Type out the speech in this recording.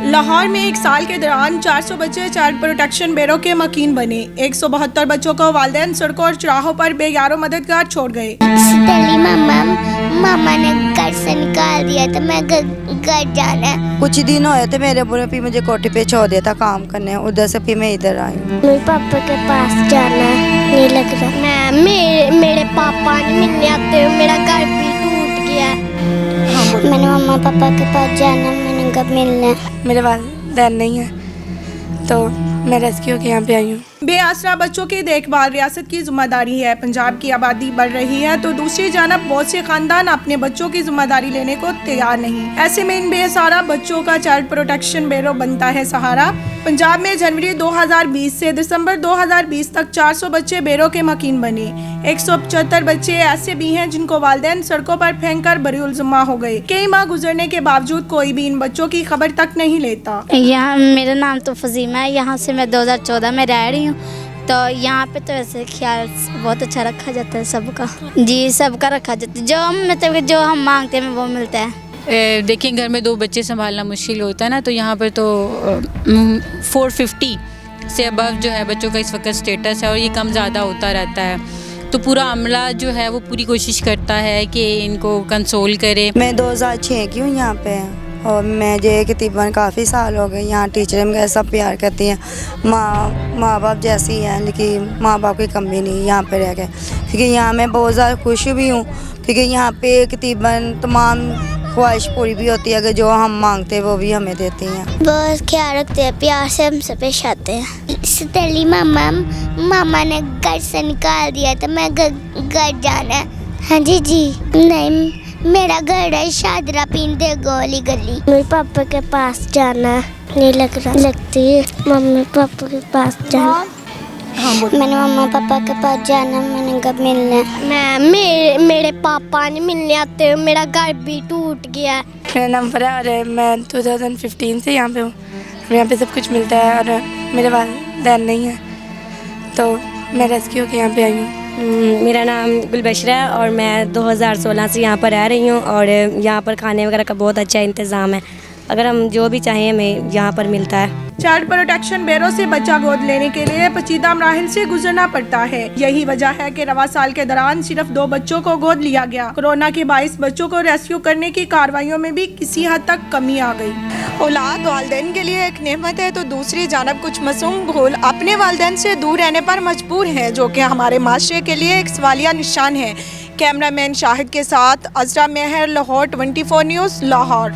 लाहौर में एक साल के दौरान 400 बच्चे चाइल्ड प्रोटेक्शन ब्यूरो के मकीन बने। 172 बच्चों को वालिदैन सड़कों और चौराहों पर बेयारो मददगार छोड़ गए। मामा ने घर से निकाल दिया तो मैं घर जाना है। कुछ दिन हुए थे मेरे बुरे, फिर मुझे कोठी पे छोड़ दिया था काम करने, उधर से फिर मैं इधर आई हूँ। मेरे पापा के पास जाना है, नहीं लग रहा। मेरे पापा नहीं मिलने आते, मेरा घर भी टूट गया है। मैंने मम्मा पापा के पास जाना, मैंने कब मिलना है। मेरे वालिदैन नहीं है तो मैं रेस्क्यू के यहाँ पे आई हूँ। बेआसरा बच्चों की देखभाल रियासत की जिम्मेदारी है। पंजाब की आबादी बढ़ रही है तो दूसरी जानब बहुत से खानदान अपने बच्चों की जिम्मेदारी लेने को तैयार नहीं। ऐसे में इन बेसहारा बच्चों का चाइल्ड प्रोटेक्शन ब्यूरो बनता है सहारा। पंजाब में जनवरी 2020 से दिसंबर 2020 तक 400 बच्चे ब्यूरो के मकीन बने। 175 बच्चे ऐसे भी हैं जिनको वालिदैन सड़कों पर फेंक कर बरीउल ज़िम्मा हो गए। कई माह गुजरने के बावजूद कोई भी इन बच्चों की खबर तक नहीं लेता। यहाँ मेरा नाम तो फजीमा है, यहाँ से मैं 2014 में रह रही हूँ। तो यहाँ पे तो वैसे ख्याल बहुत अच्छा रखा जाता है सबका। जी सबका रखा जाता है, जो हम मतलब जो हम मांगते हैं वो मिलता है। देखिए घर में 2 बच्चे संभालना मुश्किल होता है ना, तो यहाँ पर तो 450 से अबव जो है बच्चों का इस वक्त स्टेटस है और ये कम ज़्यादा होता रहता है। तो पूरा अमला जो है वो पूरी कोशिश करता है कि इनको कंसोल करे। मैं 2006 की हूँ यहाँ पे और मैं जो तकरीबन काफ़ी साल हो गए यहाँ। टीचरें वगैरह सब प्यार करती हैं, माँ बाप जैसी हैं, लेकिन माँ बाप की कमी नहीं यहाँ पे रह गए। क्योंकि यहाँ मैं बहुत ज़्यादा खुश भी हूँ क्योंकि यहाँ पे तकरीबन तमाम ख्वाहिश पूरी भी होती है, अगर जो हम मांगते हैं वो भी हमें देती हैं। बहुत ख्याल रखते हैं, प्यार से हमसे पेश आते हैं। सतेली मामा ने घर से निकाल दिया तो मैं घर जाना है। हाँ जी नहीं, मेरा घर है शादरा पिंडे गोली गली। मेरे पापा के पास जाना है, नहीं लग रहा। लगती है मम्मी पापा के पास जाना। मैंने मम्मा पापा के पास जाना, मैंने कब मिलना है। मेरे पापा नहीं मिलने आते, मेरा घर भी टूट गया है। मेरा नाम फरा और मैं 2015 से यहाँ पे हूँ। यहाँ पे सब कुछ मिलता है और मेरे वालिदैन नहीं है तो मैं रेस्क्यू के यहाँ पे आई हूँ। मेरा नाम गुलबशरा है और मैं 2016 से यहाँ पर रह रही हूँ और यहाँ पर खाने वगैरह का बहुत अच्छा इंतज़ाम है। अगर हम जो भी चाहें हमें यहाँ पर मिलता है। चाइल्ड प्रोटेक्शन ब्यूरो से बच्चा गोद लेने के लिए पेचीदा मराहिल से गुजरना पड़ता है। यही वजह है कि रवा साल के दौरान सिर्फ 2 बच्चों को गोद लिया गया। कोरोना के बाइस बच्चों को रेस्क्यू करने की कार्रवाइयों में भी किसी हद तक कमी आ गई। औलाद वालिदैन के लिए एक नेमत है तो दूसरी जानब कुछ मासूम घोल अपने वालिदैन से दूर रहने पर मजबूर हैं, जो कि हमारे माशरे के लिए एक सवालिया निशान है। कैमरामैन शाहिद के साथ अजरा मेहर, लाहौर 24 न्यूज़, लाहौर।